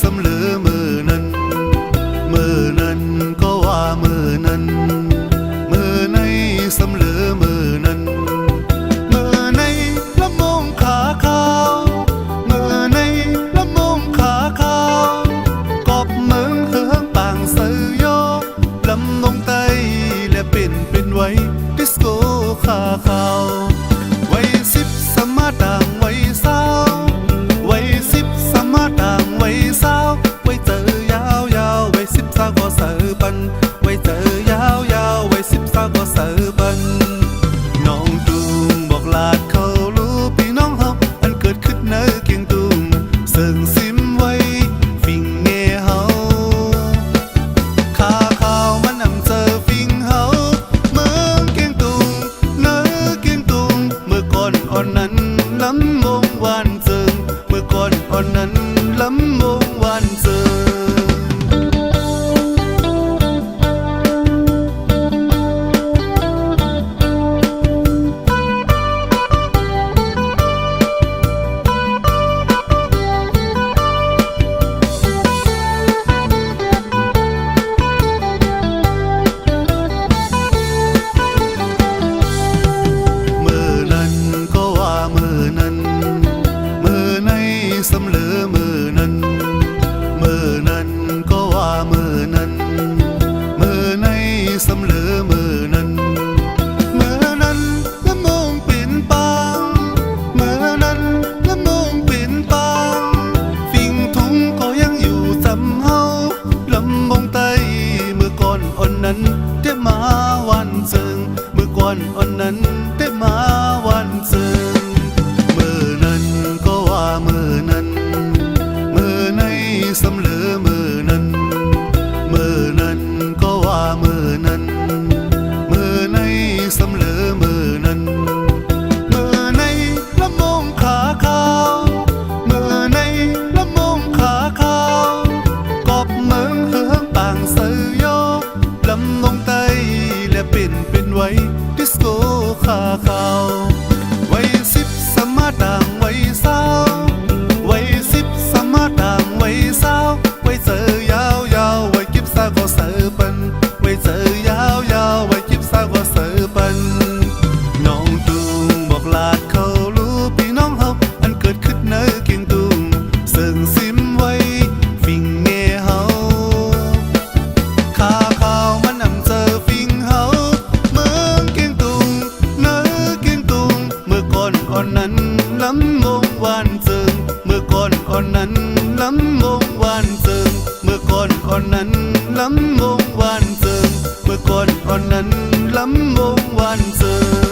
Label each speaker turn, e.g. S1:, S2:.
S1: สำลือมือนั้นก็ว่ามือนั้นมือในสำลือมือนั้นมือในละมงขาขาวมือในละมงขาขาวกอบเมืองเฮืองต่างเสือยกลำลงไตและเป็นไว้ดิสโก้ขาขาวไว้สิบสมาต่างไว้สาวไว้สิบสมาต่างไว้สาวไว้เจอยาวไว้สิบสาวก็เสือปันไว้เจอยาวไว้สิบสาวก็เสือปันน้องตุงบอกลาดเขารู้พี่น้องเฮาอันเกิดขึ้นในเกียงตุงเสิงซิมไว้ฟิงเงเฮาขาขาวมันนำเจอฟิงเฮาเมืองเกียงตุงเนื้อเกียงตุงเมื่อก่อนอ่อนนั้นล้ำมงวานเจิงเมื่อก่อนอ่อนนั้นล้ำมงวานเจิงสำลือมือนั้นก็ว่ามือนั้นมือในสำลือมือนั้นมือนั้นละมงปิ่นปางมือนั้นละมงปิ่นปางฟิงทุงก็ยังอยู่จำเฮาลำบงไตเมื่อก่อนอ่อนนั้นได้มาวันเจิงเมื่อก่อนอ่อนนั้นได้มาวันเจิงมือนั้นก็ว่ามือนั้นสำลือมือนั้นก็ว่ามือนั้นมือในสำลือมือนั้นมือในละมงขาขาวมือในละมงขาขาวกอบเมืองเฮืองต่างเสือยกลำลงไตและเป็นไว้ดิสโก้ขาขาวไว้สิบสมาต่างไว้สาวไว้สิบสมาต่างไว้สาวไว้เจอยาวไว้กิบสาวก็เสือปันไว้เจอยาวไว้กิบสาวก็เสือปันน้องตุงบอกลาดเขารู้พี่น้องเฮาอันเกิดขึ้นในเกียงตุงเสิงซิมไว้ฟิงเงเฮาขาขาวมันนำเจอฟิงเฮาเมืองเกียงตุงเนื้อเกียงตุงเมื่อก่อนอ่อนนั้นล้ำงงวานเจิงเมื่อก่อนอ่อนนั้นล้ำงงวานเจิงเมื่อก่อนอ่อนนั้นล้ำงงวานเจิงเมื่อก่อนอ่อนนั้นล้ำงงวานเจิง